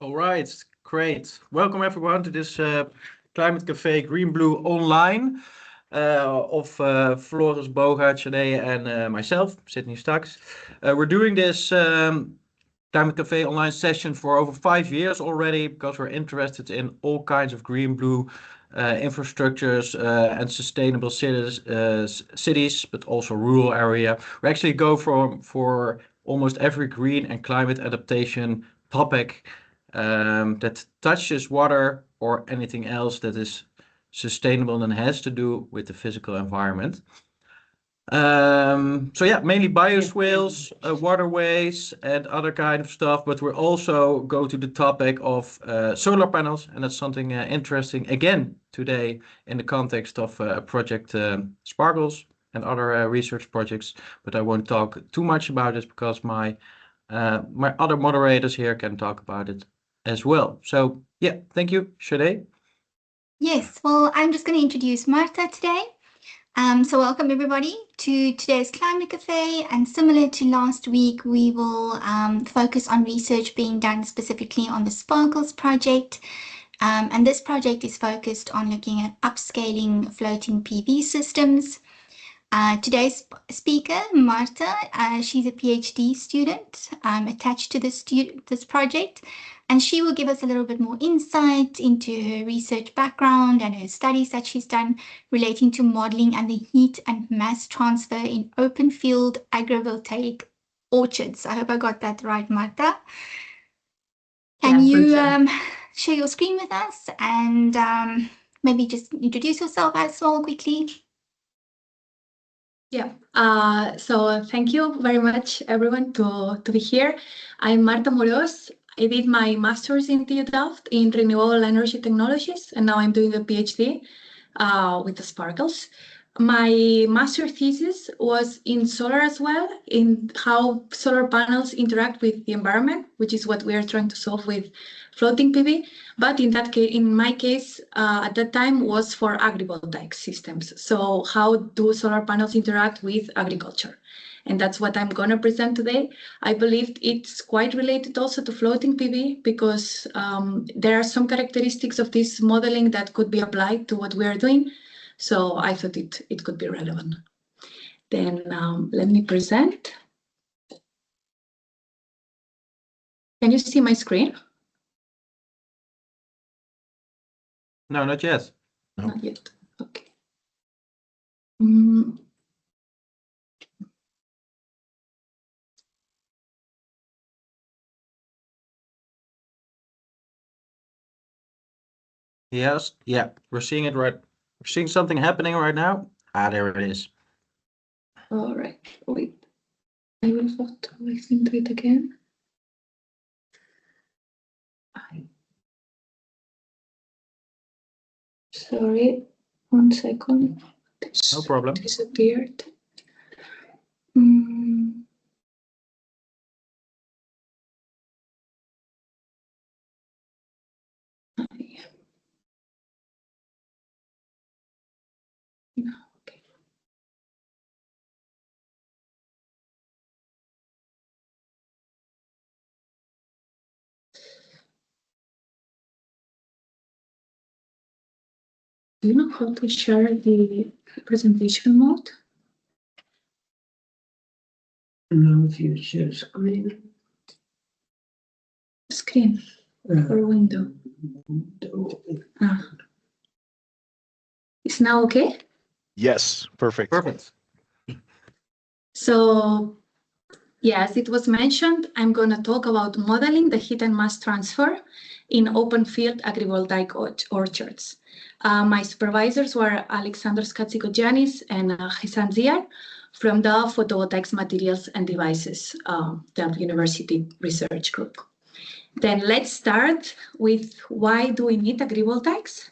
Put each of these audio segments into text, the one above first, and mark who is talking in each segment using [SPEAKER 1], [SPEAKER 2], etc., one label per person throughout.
[SPEAKER 1] All right, great. Welcome everyone to this Climate Cafe Green Blue online of Floris Bogaerts and myself, Sydney Staks. We're doing this Climate Cafe online session for over 5 years already because we're interested in all kinds of green blue infrastructures and sustainable cities, but also rural area. We actually go for almost every green and climate adaptation topic that touches water or anything else that is sustainable and has to do with the physical environment. So yeah, mainly bioswales, waterways and other kind of stuff, but we'll also go to the topic of solar panels, and that's something interesting again today in the context of project Sparkles and other research projects, but I won't talk too much about it because my other moderators here can talk about it as well. So yeah, thank you, Shade.
[SPEAKER 2] Yes, well, I'm just going to introduce Marta today. So welcome everybody to today's Climate Cafe, and similar to last week, we will focus on research being done specifically on the Sparkles project. And this project is focused on looking at upscaling floating PV systems. Today's speaker, Marta, she's a PhD student attached to this project, and she will give us a little bit more insight into her research background and her studies that she's done relating to modeling and the heat and mass transfer in open field agrivoltaic orchards. I hope I got that right, Marta. Can you share your screen with us and maybe just introduce yourself as well quickly?
[SPEAKER 3] Yeah, so thank you very much, everyone, to be here. I'm Marta Amoros. I did my master's in TU Delft in renewable energy technologies, and now I'm doing a PhD with the Sparkles. My master thesis was in solar as well, in how solar panels interact with the environment, which is what we are trying to solve with floating PV. But in that case, in my case, at that time was for agrivoltaic systems. So how do solar panels interact with agriculture? And that's what I'm going to present today. I believe it's quite related also to floating PV because there are some characteristics of this modeling that could be applied to what we are doing. So I thought it could be relevant. Then let me present. Can you see my screen?
[SPEAKER 1] No, not yet.
[SPEAKER 3] No. Not yet. Okay.
[SPEAKER 1] Yes, yeah, we're seeing it right. We're seeing something happening right now. There it is.
[SPEAKER 3] All right, wait. I will have to listen to it again. Sorry, 1 second.
[SPEAKER 1] No problem.
[SPEAKER 3] Disappeared. No, okay. Do you know how to share the presentation mode?
[SPEAKER 4] No, if you share screen.
[SPEAKER 3] Screen or window. It's now okay?
[SPEAKER 5] Yes, perfect.
[SPEAKER 1] Perfect.
[SPEAKER 3] So, yes, it was mentioned, I'm going to talk about modeling the heat and mass transfer in open field agrivoltaic orchards. My supervisors were Alexander Skatsikogiannis and Hisan Ziar from the Photovoltaics Materials and Devices Delft University Research Group. Then let's start with why do we need agrivoltaics?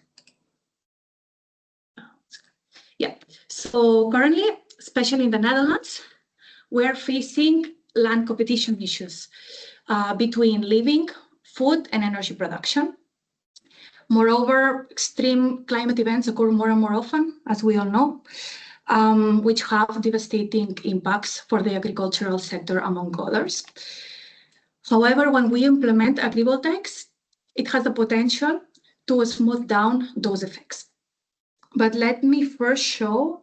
[SPEAKER 3] Yeah, so currently, especially in the Netherlands, we're facing land competition issues between living, food, and energy production. Moreover, extreme climate events occur more and more often, as we all know, which have devastating impacts for the agricultural sector, among others. However, when we implement agrivoltaics, it has the potential to smooth down those effects. But let me first show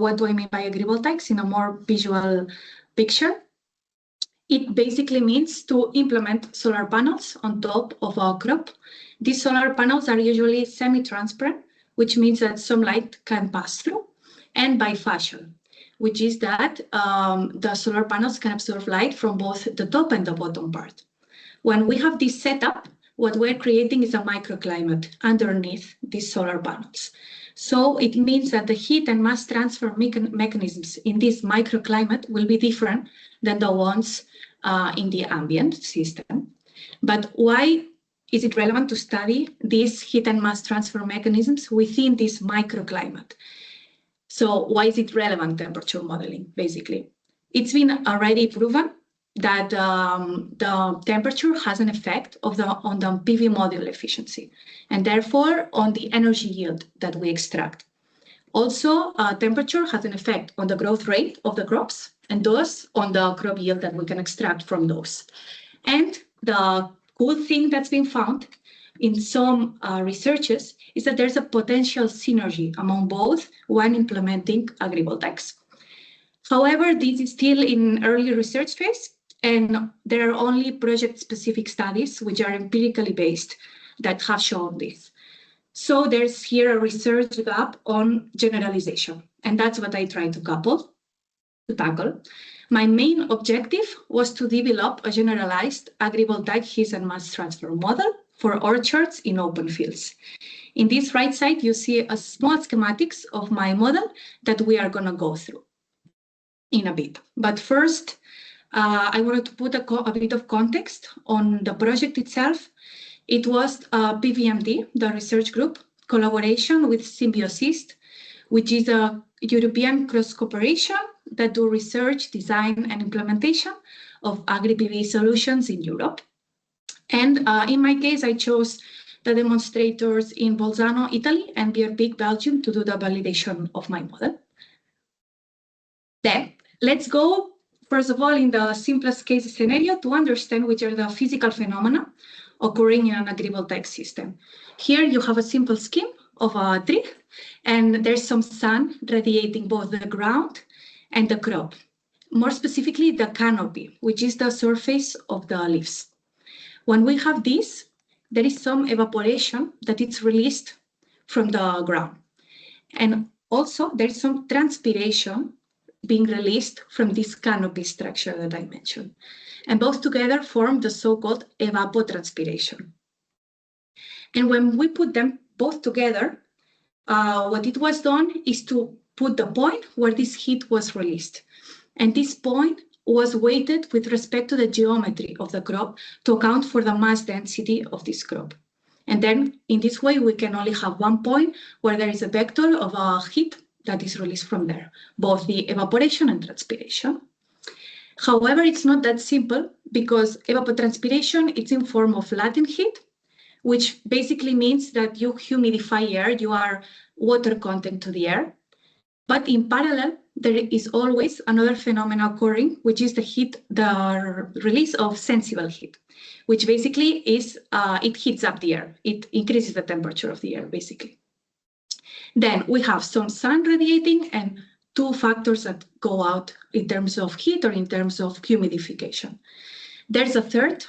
[SPEAKER 3] what do I mean by agrivoltaics in a more visual picture. It basically means to implement solar panels on top of a crop. These solar panels are usually semi-transparent, which means that some light can pass through, and bifacial, which is that the solar panels can absorb light from both the top and the bottom part. When we have this setup, what we're creating is a microclimate underneath these solar panels. So it means that the heat and mass transfer mechanisms in this microclimate will be different than the ones in the ambient system. But why is it relevant to study these heat and mass transfer mechanisms within this microclimate? So why is it relevant, temperature modeling, basically? It's been already proven that the temperature has an effect on the PV module efficiency, and therefore on the energy yield that we extract. Also, temperature has an effect on the growth rate of the crops, and thus on the crop yield that we can extract from those. And the cool thing that's been found in some researches is that there's a potential synergy among both when implementing agrivoltaics. However, this is still in early research phase, and there are only project-specific studies which are empirically based that have shown this. So there's here a research gap on generalization, and that's what I try to tackle. My main objective was to develop a generalized agrivoltaic heat and mass transfer model for orchards in open fields. In this right side, you see a small schematics of my model that we are going to go through in a bit. But first, I wanted to put a bit of context on the project itself. It was PVMD, the research group, collaboration with Symbiosis, which is a European cross-cooperation that do research, design, and implementation of agri-PV solutions in Europe. And in my case, I chose the demonstrators in Bolzano, Italy, and Bierbeek, Belgium, to do the validation of my model. Then, let's go, first of all, in the simplest case scenario to understand which are the physical phenomena occurring in an agrivoltaic system. Here you have a simple scheme of a tree, and there's some sun radiating both the ground and the crop. More specifically, the canopy, which is the surface of the leaves. When we have this, there is some evaporation that is released from the ground. And also there is some transpiration being released from this canopy structure that I mentioned. And both together form the so-called evapotranspiration. And when we put them both together, what it was done is to put the point where this heat was released. And this point was weighted with respect to the geometry of the crop to account for the mass density of this crop. And then in this way, we can only have one point where there is a vector of a heat that is released from there, both the evaporation and transpiration. However, it's not that simple because evapotranspiration is in form of latent heat, which basically means that you humidify air, you are water content to the air. But in parallel, there is always another phenomenon occurring, which is the release of sensible heat, which basically is, it heats up the air. It increases the temperature of the air, basically. Then we have some sun radiating and two factors that go out in terms of heat or in terms of humidification. There's a third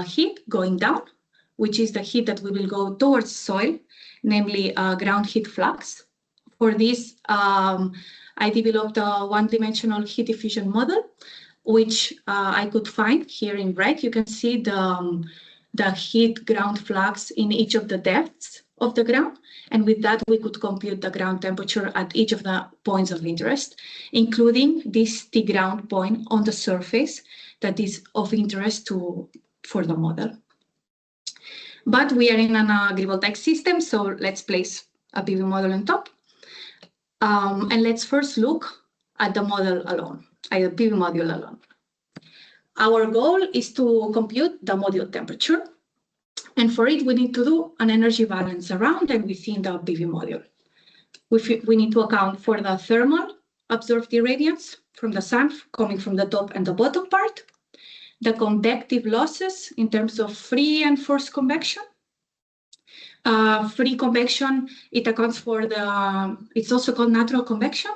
[SPEAKER 3] heat going down, which is the heat that we will go towards soil, namely ground heat flux. For this, I developed a one-dimensional heat diffusion model, which I could find here in red. You can see the heat ground flux in each of the depths of the ground. And with that, we could compute the ground temperature at each of the points of interest, including this T ground point on the surface that is of interest for the model. But we are in an agrivoltaic system, so let's place a PV model on top. And let's first look at the model alone, at the PV module alone. Our goal is to compute the module temperature. And for it, we need to do an energy balance around and within the PV module. We need to account for the thermal absorbed irradiance from the sun coming from the top and the bottom part, the convective losses in terms of free and forced convection. Free convection, it accounts for it's also called natural convection.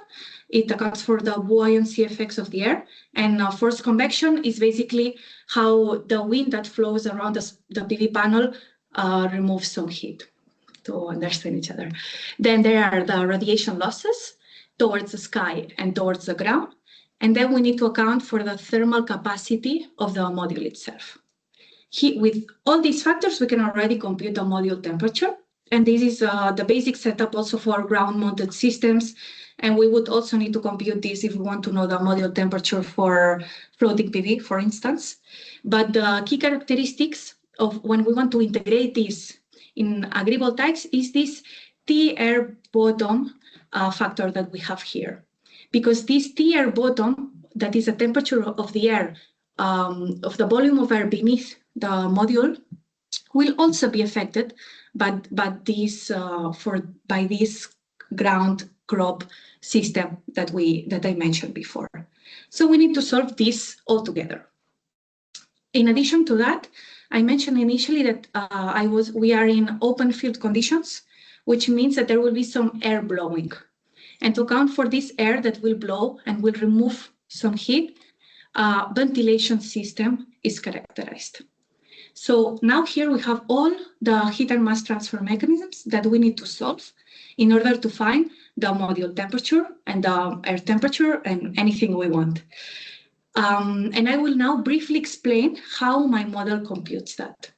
[SPEAKER 3] It accounts for the buoyancy effects of the air. And forced convection is basically how the wind that flows around the PV panel removes some heat, to understand each other. Then there are the radiation losses towards the sky and towards the ground. And then we need to account for the thermal capacity of the module itself. With all these factors, we can already compute the module temperature. And this is the basic setup also for ground-mounted systems. And we would also need to compute this if we want to know the module temperature for floating PV, for instance. But the key characteristics of when we want to integrate this in agrivoltaics is this T-air bottom factor that we have here. Because this T-air bottom, that is the temperature of the air, of the volume of air beneath the module, will also be affected by this ground crop system that I mentioned before. So we need to solve this all together. In addition to that, I mentioned initially that we are in open field conditions, which means that there will be some air blowing. And to account for this air that will blow and will remove some heat, ventilation system is characterized. So now here we have all the heat and mass transfer mechanisms that we need to solve in order to find the module temperature and the air temperature and anything we want. And I will now briefly explain how my model computes that.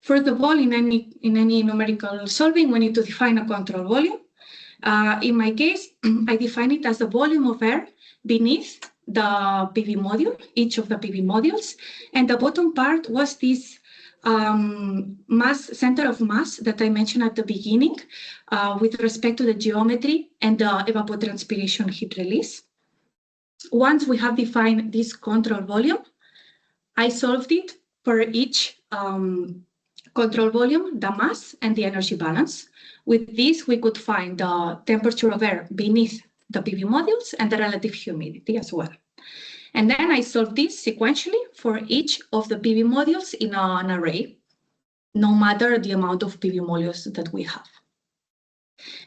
[SPEAKER 3] First of all, in any numerical solving, we need to define a control volume. In my case, I define it as the volume of air beneath the PV module, each of the PV modules. And the bottom part was this center of mass that I mentioned at the beginning with respect to the geometry and the evapotranspiration heat release. Once we have defined this control volume, I solved it for each control volume, the mass, and the energy balance. With this, we could find the temperature of air beneath the PV modules and the relative humidity as well. And then I solved this sequentially for each of the PV modules in an array, no matter the amount of PV modules that we have.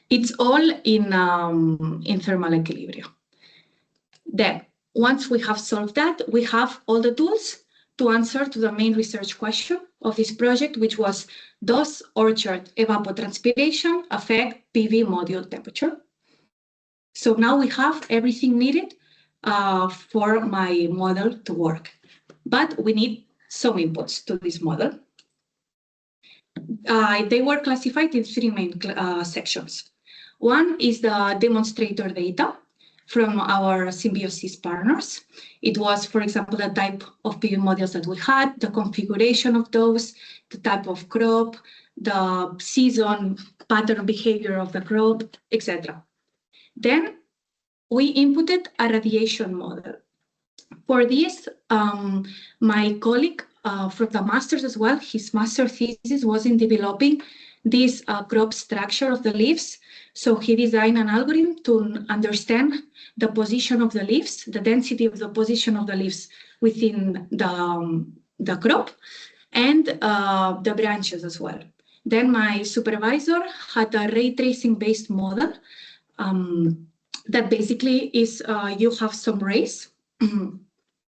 [SPEAKER 3] It's all in thermal equilibrium. Then, once we have solved that, we have all the tools to answer to the main research question of this project, which was, does orchard evapotranspiration affect PV module temperature? So now we have everything needed for my model to work, but we need some inputs to this model. They were classified in three main sections. One is the demonstrator data from our symbiosis partners. It was, for example, the type of PV modules that we had, the configuration of those, the type of crop, the season pattern behavior of the crop, etc. Then we inputted a radiation model. For this, my colleague from the master's as well, his master thesis was in developing this crop structure of the leaves. So he designed an algorithm to understand the position of the leaves, the density of the position of the leaves within the crop, and the branches as well. Then my supervisor had a ray tracing based model that basically is you have some rays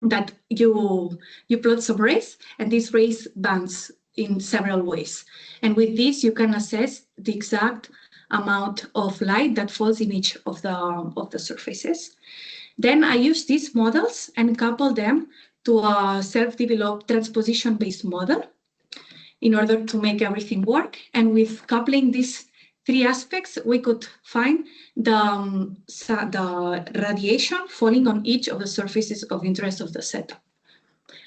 [SPEAKER 3] that you plot some rays, and these rays bounce in several ways. And with this, you can assess the exact amount of light that falls in each of the surfaces. Then I use these models and couple them to a self-developed transposition-based model in order to make everything work. And with coupling these three aspects, we could find the radiation falling on each of the surfaces of interest of the setup.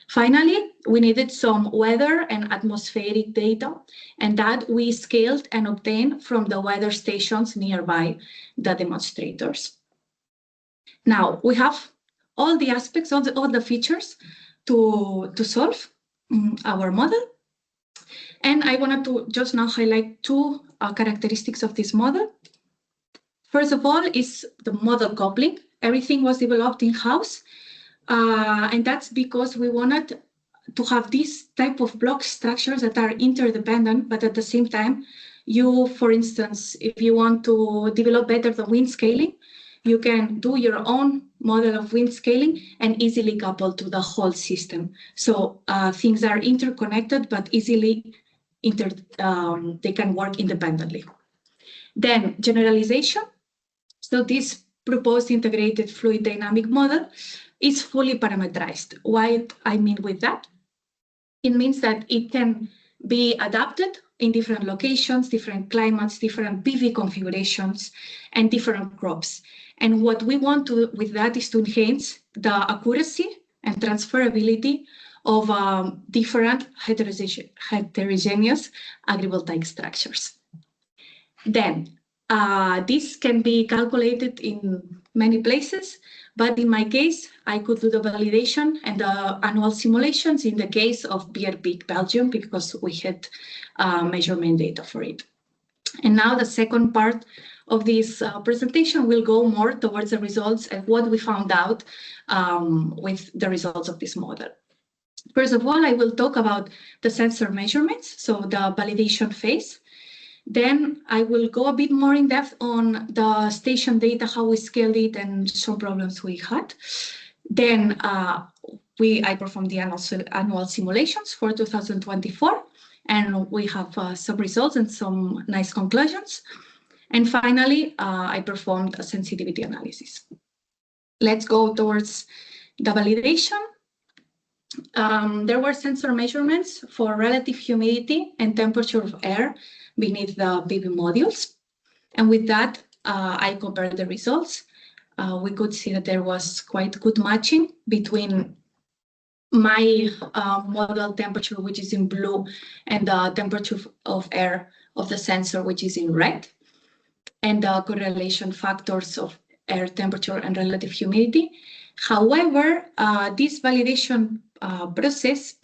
[SPEAKER 3] Finally, we needed some weather and atmospheric data, and that we scaled and obtained from the weather stations nearby the demonstrators. Now, we have all the aspects, all the features to solve our model. And I wanted to just now highlight two characteristics of this model. First of all is the model coupling. Everything was developed in-house. And that's because we wanted to have this type of block structures that are interdependent, but at the same time, you, for instance, if you want to develop better the wind scaling, you can do your own model of wind scaling and easily couple to the whole system. So things are interconnected, but easily they can work independently. Then generalization. So this proposed integrated fluid dynamic model is fully parameterized. What I mean with that? It means that it can be adapted in different locations, different climates, different PV configurations, and different crops. And what we want to with that is to enhance the accuracy and transferability of different heterogeneous agrivoltaic structures. Then this can be calculated in many places, but in my case, I could do the validation and the annual simulations in the case of BRP Belgium, because we had measurement data for it. And now the second part of this presentation will go more towards the results and what we found out with the results of this model. First of all, I will talk about the sensor measurements, so the validation phase. Then I will go a bit more in depth on the station data, how we scaled it, and some problems we had. Then I performed the annual simulations for 2024, and we have some results and some nice conclusions. And finally, I performed a sensitivity analysis. Let's go towards the validation. There were sensor measurements for relative humidity and temperature of air beneath the PV modules. And with that, I compared the results. We could see that there was quite good matching between my model temperature, which is in blue, and the temperature of air of the sensor, which is in red, and the correlation factors of air temperature and relative humidity. However, this validation process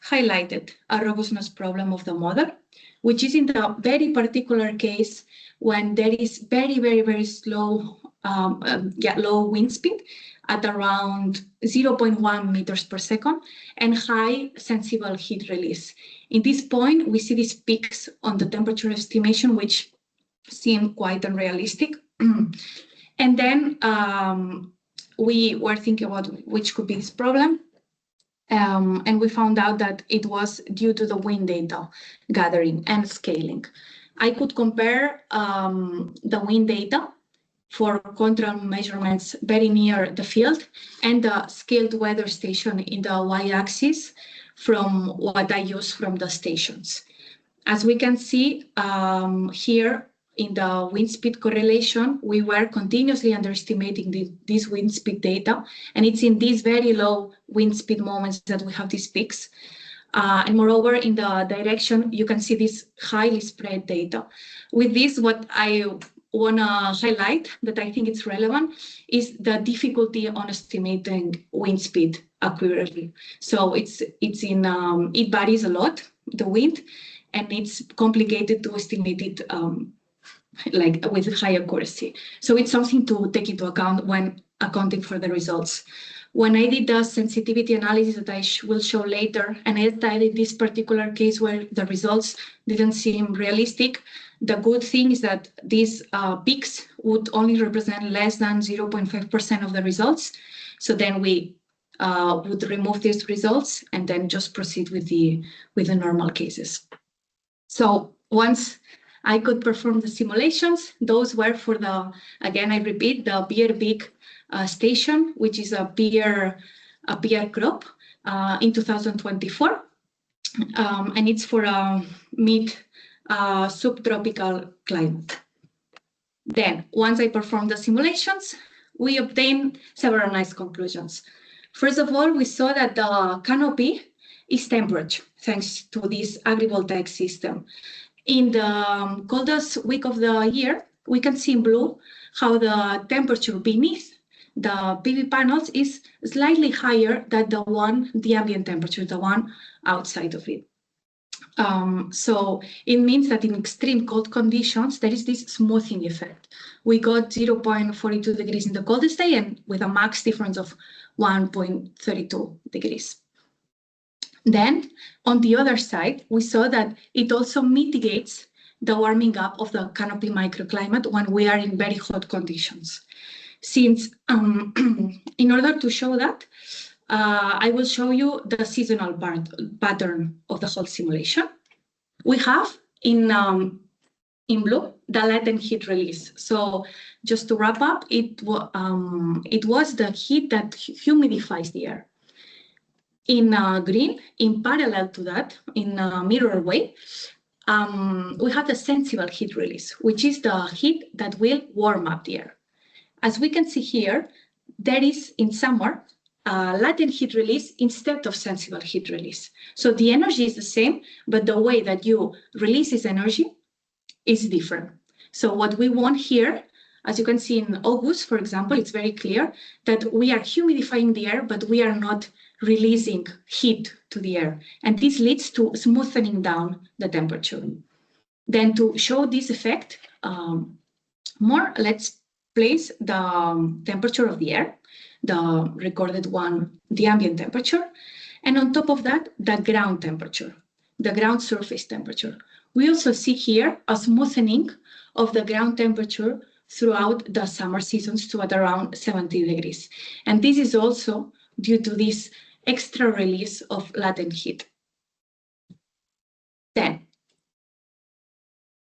[SPEAKER 3] highlighted a robustness problem of the model, which is in the very particular case when there is very, very, very slow, low wind speed at around 0.1 meters per second and high sensible heat release. In this point, we see these peaks on the temperature estimation, which seem quite unrealistic. And then we were thinking about which could be this problem. And we found out that it was due to the wind data gathering and scaling. I could compare the wind data for control measurements very near the field and the scaled weather station in the y-axis from what I use from the stations. As we can see here in the wind speed correlation, we were continuously underestimating this wind speed data, and it's in these very low wind speed moments that we have these peaks. And moreover, in the direction, you can see this highly spread data. With this, what I want to highlight that I think it's relevant is the difficulty on estimating wind speed accurately. So it varies a lot, the wind, and it's complicated to estimate it like with high accuracy. So it's something to take into account when accounting for the results. When I did the sensitivity analysis that I will show later, and I studied this particular case where the results didn't seem realistic, the good thing is that these peaks would only represent less than 0.5% of the results. So then we would remove these results and then just proceed with the normal cases. So once I could perform the simulations, those were for the, again, I repeat, the beer big station, which is a beer crop in 2024. And it's for a mid subtropical climate. Then, once I performed the simulations, we obtained several nice conclusions. First of all, we saw that the canopy is temperate, thanks to this agrivoltaic system. In the coldest week of the year, we can see in blue how the temperature beneath the PV panels is slightly higher than the ambient temperature, the one outside of it. So it means that in extreme cold conditions, there is this smoothing effect. We got 0.42 degrees in the coldest day and with a max difference of 1.32 degrees. Then, on the other side, we saw that it also mitigates the warming up of the canopy microclimate when we are in very hot conditions. Since, in order to show that, I will show you the seasonal pattern of the whole simulation. We have in blue the latent heat release. So just to wrap up, it was the heat that humidifies the air. In green, in parallel to that, in a mirror way, we have the sensible heat release, which is the heat that will warm up the air. As we can see here, there is in summer latent heat release instead of sensible heat release. So the energy is the same, but the way that you release this energy is different. So what we want here, as you can see in August, for example, it's very clear that we are humidifying the air, but we are not releasing heat to the air. And this leads to smoothing down the temperature. Then to show this effect more, let's place the temperature of the air, the recorded one, the ambient temperature, and on top of that, the ground temperature, the ground surface temperature. We also see here a smoothening of the ground temperature throughout the summer seasons to at around 70 degrees. And this is also due to this extra release of latent heat. Then,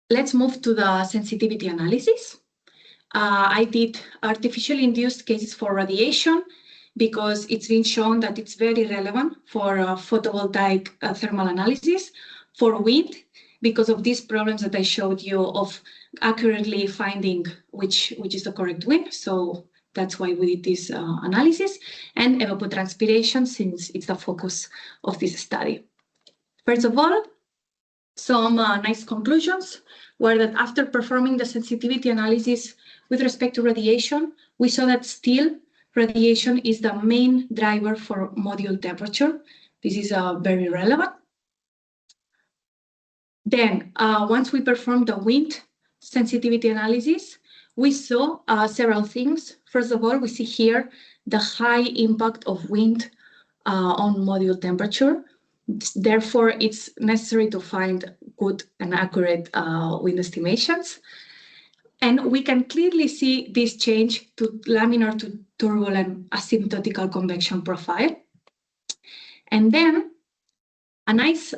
[SPEAKER 3] let's move to the sensitivity analysis. I did artificially induced cases for radiation because it's been shown that it's very relevant for photovoltaic thermal analysis, for wind, because of these problems that I showed you of accurately finding which is the correct wind. So that's why we did this analysis, and evapotranspiration, since it's the focus of this study. First of all, some nice conclusions were that after performing the sensitivity analysis with respect to radiation, we saw that still radiation is the main driver for module temperature. This is very relevant. Then, once we performed the wind sensitivity analysis, we saw several things. First of all, we see here the high impact of wind on module temperature. Therefore, it's necessary to find good and accurate wind estimations. And we can clearly see this change to laminar to turbulent asymptotical convection profile. And then a nice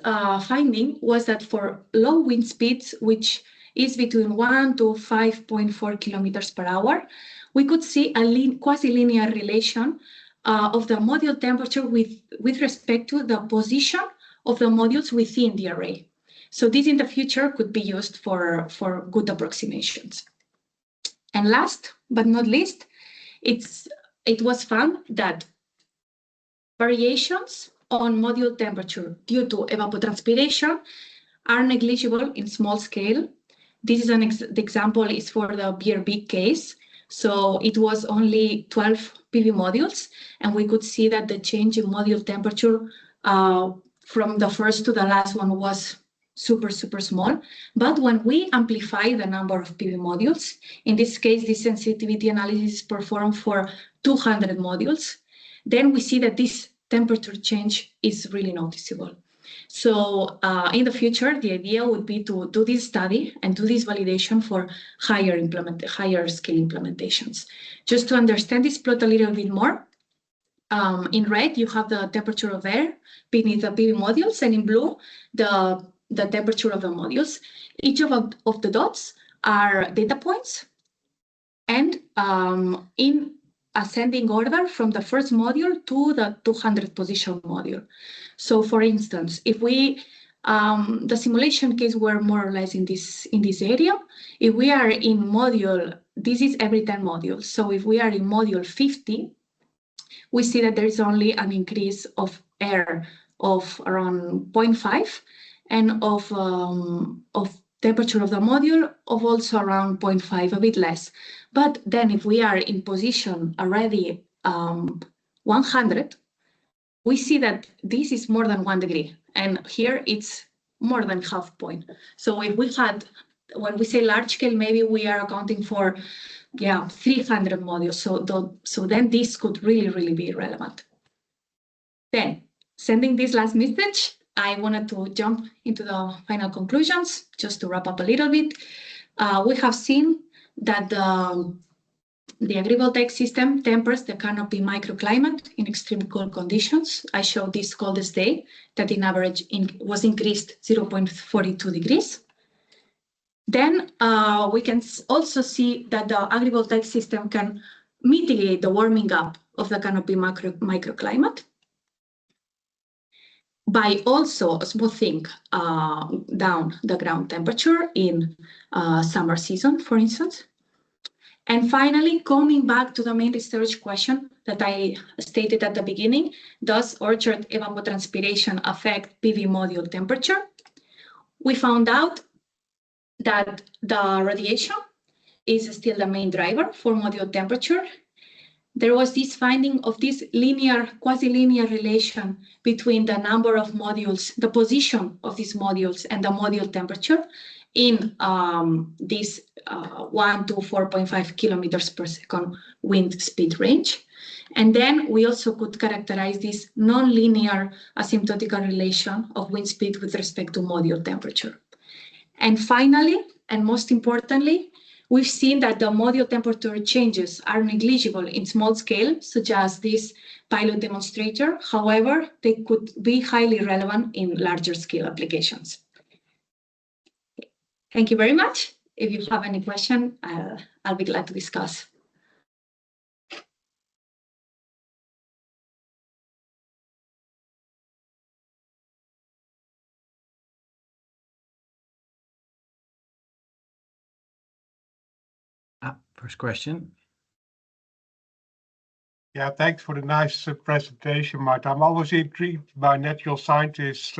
[SPEAKER 3] finding was that for low wind speeds, which is between 1 to 5.4 kilometers per hour, we could see a quasi-linear relation of the module temperature with respect to the position of the modules within the array. So this in the future could be used for good approximations. And last but not least, it was found that variations on module temperature due to evapotranspiration are negligible in small scale. This is the example is for the BRB case. So it was only 12 PV modules, and we could see that the change in module temperature from the first to the last one was super small. But when we amplify the number of PV modules, in this case, the sensitivity analysis is performed for 200 modules, then we see that this temperature change is really noticeable. So in the future, the idea would be to do this study and do this validation for higher scale implementations. Just to understand this plot a little bit more, in red, you have the temperature of air beneath the PV modules, and in blue, the temperature of the modules. Each of the dots are data points, and in ascending order from the first module to the 200 position module. So for instance, if we, the simulation case were more or less in this area, if we are in module, this is every 10 modules. So if we are in module 50, we see that there is only an increase of air of around 0.5 and of temperature of the module of also around 0.5, a bit less. But then if we are in position already 100, we see that this is more than 1 degree. And here it's more than half point. So if we had, when we say large scale, maybe we are accounting for 300 modules. So then this could really be relevant. Then, sending this last message, I wanted to jump into the final conclusions, just to wrap up a little bit. We have seen that the agrivoltaic system tempers the canopy microclimate in extreme cold conditions. I showed this coldest day that in average was increased 0.42 degrees. Then we can also see that the agrivoltaic system can mitigate the warming up of the canopy microclimate by also smoothing down the ground temperature in summer season, for instance. And finally, coming back to the main research question that I stated at the beginning, does orchard evapotranspiration affect PV module temperature? We found out that the radiation is still the main driver for module temperature. There was this finding of this quasi-linear relation between the number of modules, the position of these modules and the module temperature in this 1 to 4.5 kilometers per second wind speed range. And then we also could characterize this non-linear asymptotical relation of wind speed with respect to module temperature. And finally, and most importantly, we've seen that the module temperature changes are negligible in small scale, such as this pilot demonstrator. However, they could be highly relevant in larger scale applications. Thank you very much. If you have any question, I'll be glad to discuss.
[SPEAKER 1] First question.
[SPEAKER 6] Yeah, thanks for the nice presentation, Marta. I'm always intrigued by natural scientists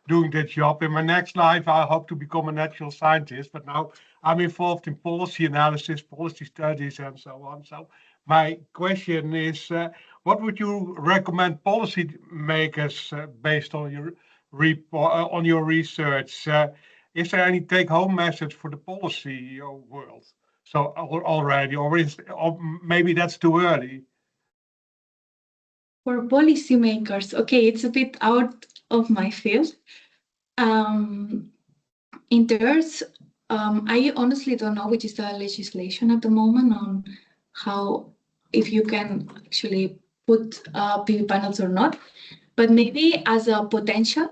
[SPEAKER 6] doing that job. In my next life, I hope to become a natural scientist, but now I'm involved in policy analysis, policy studies, and so on. So my question is, what would you recommend policy makers based on your research? Is there any take-home message for the policy world? So already, or maybe that's too early.
[SPEAKER 3] For policymakers, okay, it's a bit out of my field. In terms, I honestly don't know which is the legislation at the moment on how, if you can actually put PV panels or not, but maybe as a potential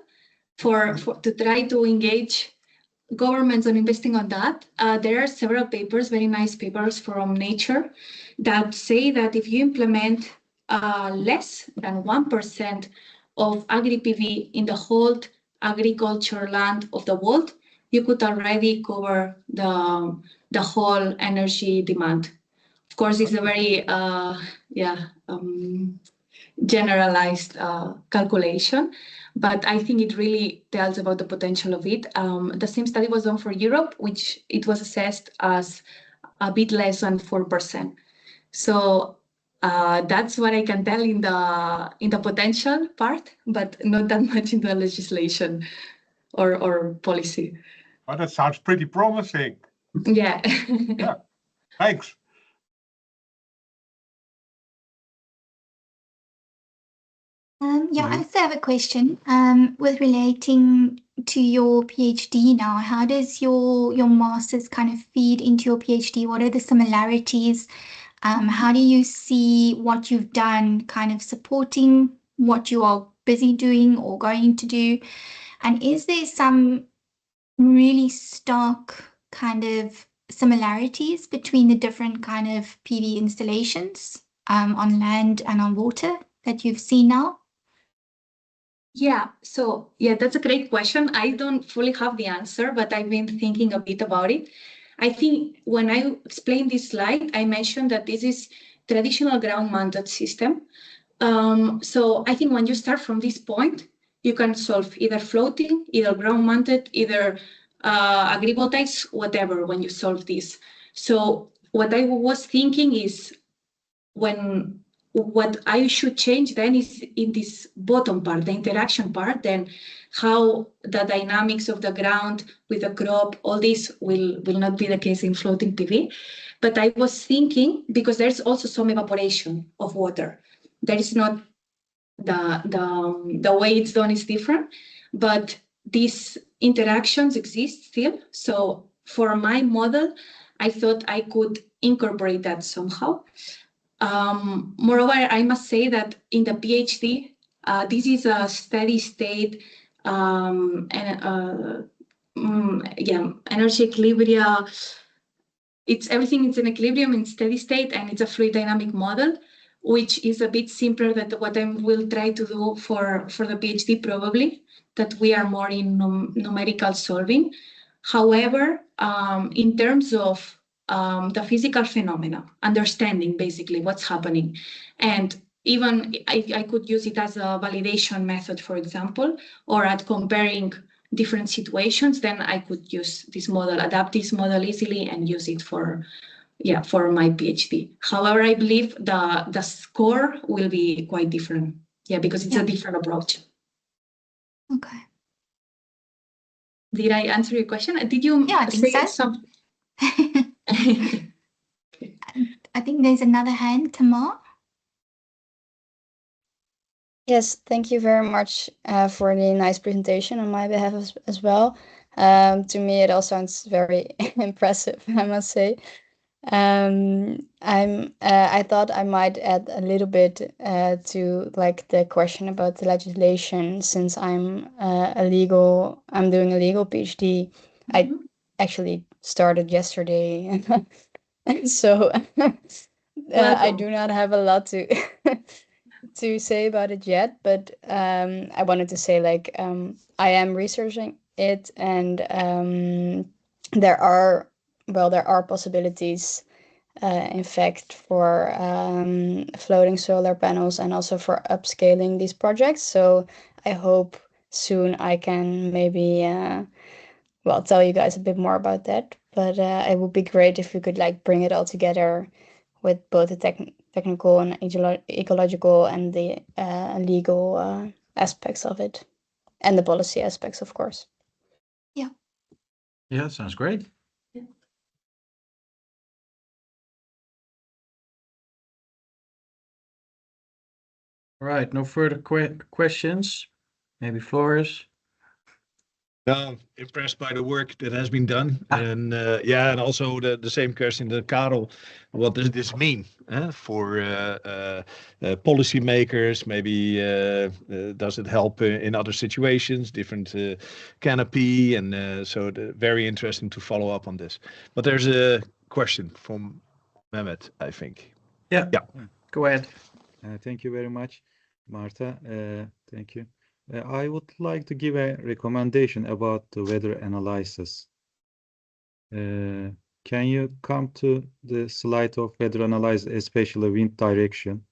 [SPEAKER 3] to try to engage governments on investing on that. There are several papers, very nice papers from Nature, that say that if you implement less than 1% of agri-PV in the whole agriculture land of the world, you could already cover the whole energy demand. Of course, it's a very generalized calculation, but I think it really tells about the potential of it. The same study was done for Europe, which it was assessed as a bit less than 4%. So that's what I can tell in the potential part, but not that much in the legislation or policy.
[SPEAKER 6] Oh, that sounds pretty promising.
[SPEAKER 3] Yeah.
[SPEAKER 6] Yeah. Thanks.
[SPEAKER 2] I also have a question with relating to your PhD now. How does your master's kind of feed into your PhD? What are the similarities? How do you see what you've done kind of supporting what you are busy doing or going to do? And is there some really stark kind of similarities between the different kind of PV installations on land and on water that you've seen now?
[SPEAKER 3] Yeah, so that's a great question. I don't fully have the answer, but I've been thinking a bit about it. I think when I explained this slide, I mentioned that this is traditional ground-mounted system. So I think when you start from this point, you can solve either floating, either ground-mounted, either agrivoltaics, whatever, when you solve this. So what I was thinking is when what I should change then is in this bottom part, the interaction part, then how the dynamics of the ground with the crop, all this will not be the case in floating PV. But I was thinking, because there's also some evaporation of water. There is not the way it's done is different, but these interactions exist still. So for my model, I thought I could incorporate that somehow. Moreover, I must say that in the PhD, this is a steady state energy equilibrium. Everything is in equilibrium in steady state, and it's a fluid dynamic model, which is a bit simpler than what I will try to do for the PhD probably, that we are more in numerical solving. However, in terms of the physical phenomena, understanding basically what's happening, and even I could use it as a validation method, for example, or at comparing different situations, then I could use this model, adapt this model easily and use it for my PhD. However, I believe the score will be quite different. Yeah, because it's a different approach.
[SPEAKER 2] Okay.
[SPEAKER 3] Did I answer your question? Did you
[SPEAKER 2] I think
[SPEAKER 3] say
[SPEAKER 2] so.
[SPEAKER 3] some?
[SPEAKER 2] I think there's another hand, Tamar.
[SPEAKER 7] Yes, thank you very much for the nice presentation on my behalf as well. To me, it all sounds very impressive, I must say. I thought I might add a little bit to like the question about the legislation, since I'm doing a legal PhD. I actually started yesterday, so I do not have a lot to to say about it yet, but I wanted to say I am researching it, and there are possibilities in fact for floating solar panels and also for upscaling these projects. So I hope soon I can maybe tell you guys a bit more about that, but it would be great if we could bring it all together with both the technical and ecological and the legal aspects of it, and the policy aspects, of course.
[SPEAKER 1] Yeah, sounds great.
[SPEAKER 3] Yeah.
[SPEAKER 1] All right, no further questions. Maybe Floris.
[SPEAKER 5] No, impressed by the work that has been done. And and also the same question to Karel, what does this mean for policymakers? Maybe does it help in other situations, different canopy? And very interesting to follow up on this. But there's a question from Mehmet, I think.
[SPEAKER 1] Yeah. Go ahead.
[SPEAKER 8] Thank you very much, Marta. Thank you. I would like to give a recommendation about the weather analysis. Can you come to the slide of weather analysis, especially wind direction?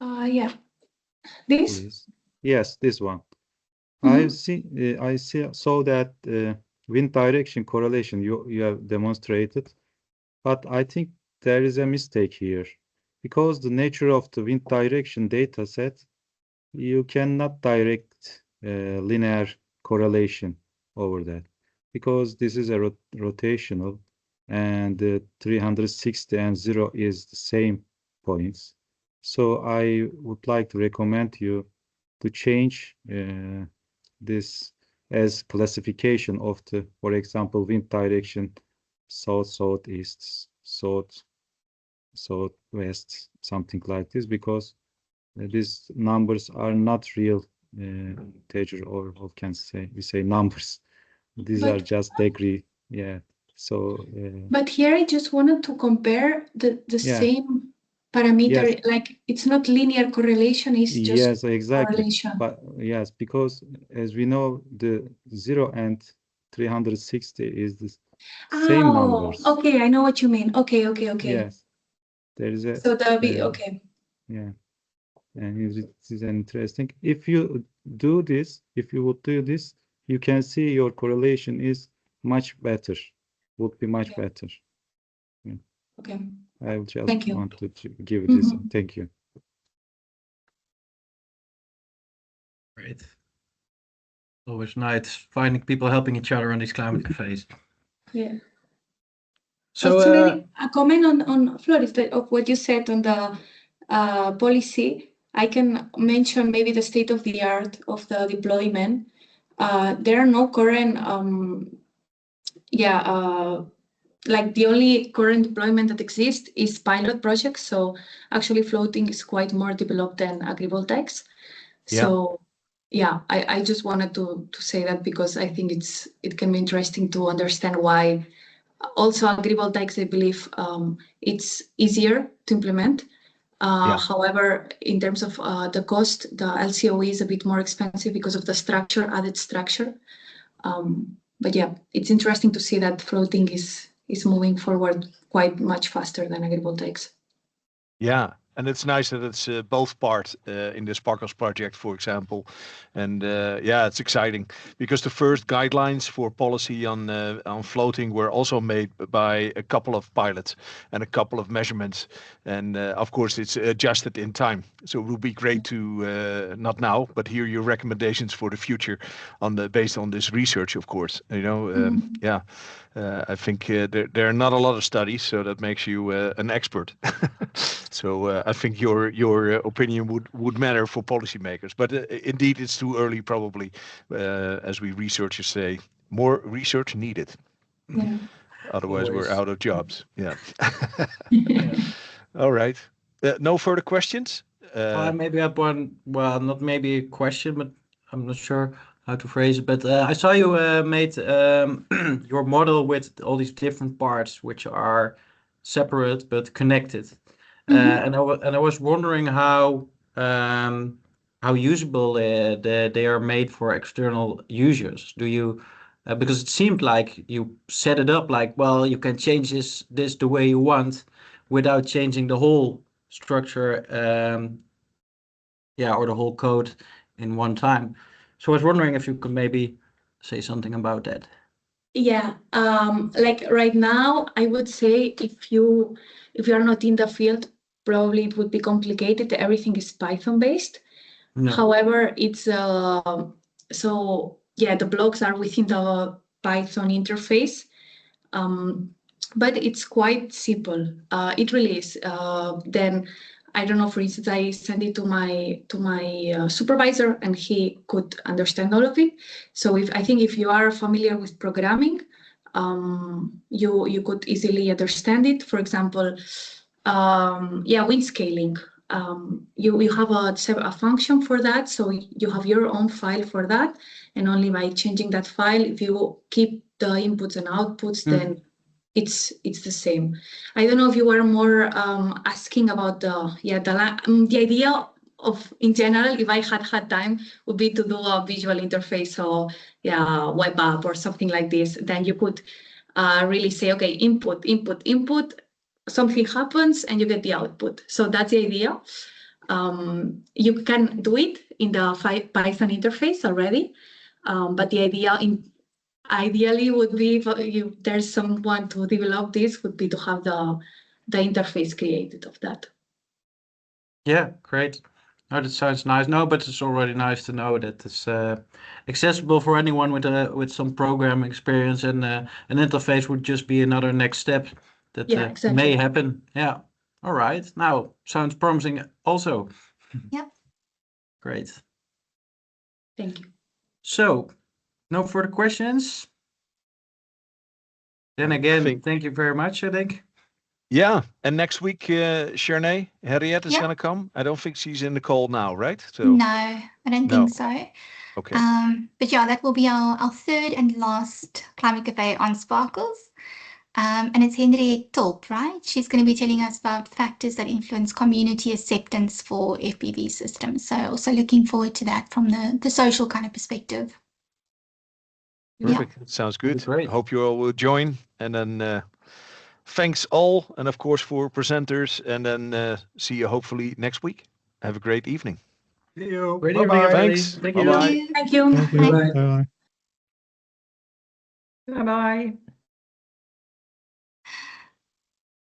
[SPEAKER 3] Yeah. This?
[SPEAKER 8] Please. Yes, this one. I saw that wind direction correlation you have demonstrated, but I think there is a mistake here, because the nature of the wind direction data set, you cannot direct linear correlation over that, because this is a rotational, and 360 and 0 is the same points. So I would like to recommend you to change this as classification of the, for example, wind direction south, southeast, south, southwest, something like this, because these numbers are not real integer, or how can we say numbers. These are just degree. Yeah. So.
[SPEAKER 3] But here I just wanted to compare the same parameter.
[SPEAKER 8] Yes.
[SPEAKER 3] Like it's not linear correlation. It's just
[SPEAKER 8] exactly.
[SPEAKER 3] correlation.
[SPEAKER 8] But yes, because as we know, the 0 and 360 is the same numbers.
[SPEAKER 3] Okay, I know what you mean. Okay.
[SPEAKER 8] Yes. There is a.
[SPEAKER 3] So that'll be okay.
[SPEAKER 8] Yeah. And it is interesting. If you do this, you can see your correlation is much better, would be much better. Yeah.
[SPEAKER 3] Okay.
[SPEAKER 8] I just
[SPEAKER 3] Thank you.
[SPEAKER 8] want to give this.
[SPEAKER 3] Mhm.
[SPEAKER 8] Thank you.
[SPEAKER 1] Great. Always nice finding people helping each other on these climate cafes.
[SPEAKER 3] Yeah.
[SPEAKER 1] So,
[SPEAKER 3] Also, maybe a comment on Floris of what you said on the policy. I can mention maybe the state of the art of the deployment. There are no current, like the only current deployment that exists is pilot projects. So actually floating is quite more developed than agrivoltaics. So yeah, I just wanted to say that because I think it can be interesting to understand why also agrivoltaics, I believe it's easier to implement. However, in terms of the cost, the LCOE is a bit more expensive because of the structure, added structure. But yeah, it's interesting to see that floating is moving forward quite much faster than agrivoltaics.
[SPEAKER 5] Yeah, and it's nice that it's both part in the Sparkles project, for example. And yeah, it's exciting because the first guidelines for policy on floating were also made by a couple of pilots and a couple of measurements. And of course, it's adjusted in time. So it would be great to not now, but hear your recommendations for the future based on this research, of course. Yeah. I think there are not a lot of studies, so that makes you an expert. So I think your opinion would matter for policymakers. But indeed, it's too early, probably, as we researchers say. More research needed.
[SPEAKER 3] Yeah.
[SPEAKER 5] Otherwise, we're
[SPEAKER 1] Always.
[SPEAKER 5] out of jobs. Yeah. All right. No further questions?
[SPEAKER 1] I maybe have one, well, not maybe a question, but I'm not sure how to phrase it. But I saw you made your model with all these different parts, which are separate but connected. And I was wondering how usable they are made for external users. Do you, because it seemed like you set it up like, well, you can change this the way you want without changing the whole structure, or the whole code in one time. So I was wondering if you could maybe say something about that.
[SPEAKER 3] Yeah, like right now, I would say if you are not in the field, probably it would be complicated. Everything is Python based.
[SPEAKER 1] No.
[SPEAKER 3] However, it's so yeah, the blocks are within the Python interface, but it's quite simple. It really is. Then I don't know. For instance, I sent it to my supervisor, and he could understand all of it. So I think if you are familiar with programming, you could easily understand it. For example, wind scaling. You have a function for that, so you have your own file for that, and only by changing that file, if you keep the inputs and outputs, then it's the same. I don't know if you were more asking about the idea of, in general, if I had time, would be to do a visual interface or web app or something like this. Then you could really say, okay, input, something happens and you get the output. So that's the idea. You can do it in the Python interface already, but the idea ideally would be if there's someone to develop this, would be to have the interface created of that.
[SPEAKER 1] Yeah, great. No, that sounds nice. No, but it's already nice to know that it's accessible for anyone with some programming experience, and an interface would just be another next step that
[SPEAKER 3] Exactly.
[SPEAKER 1] may happen. Yeah. All right. Now, sounds promising also.
[SPEAKER 2] Yep.
[SPEAKER 1] Great.
[SPEAKER 3] Thank you.
[SPEAKER 1] So, no further questions? Then again, thank you very much, I think.
[SPEAKER 5] Yeah, and next week, Shernay, Harriet is going to come. I don't think she's in the call now, right? So
[SPEAKER 2] No, I don't think so.
[SPEAKER 5] Okay.
[SPEAKER 2] But yeah, that will be our third and last Climate Cafe on Sparkles. And it's Henriette Tulp, right? She's going to be telling us about factors that influence community acceptance for FPV systems. So also looking forward to that from the social kind of perspective.
[SPEAKER 5] Perfect. Yeah. Sounds good.
[SPEAKER 1] Great.
[SPEAKER 5] I hope you all will join. And then thanks all. And of course for presenters. And then see you hopefully next week. Have a great evening.
[SPEAKER 6] See you.
[SPEAKER 1] Great
[SPEAKER 6] Bye-bye.
[SPEAKER 1] evening, everybody.
[SPEAKER 5] Thanks.
[SPEAKER 1] Thank you.
[SPEAKER 5] Bye-bye.
[SPEAKER 3] Thank you.
[SPEAKER 8] Thank you.
[SPEAKER 2] Bye.
[SPEAKER 8] Bye-bye.
[SPEAKER 1] Bye-bye.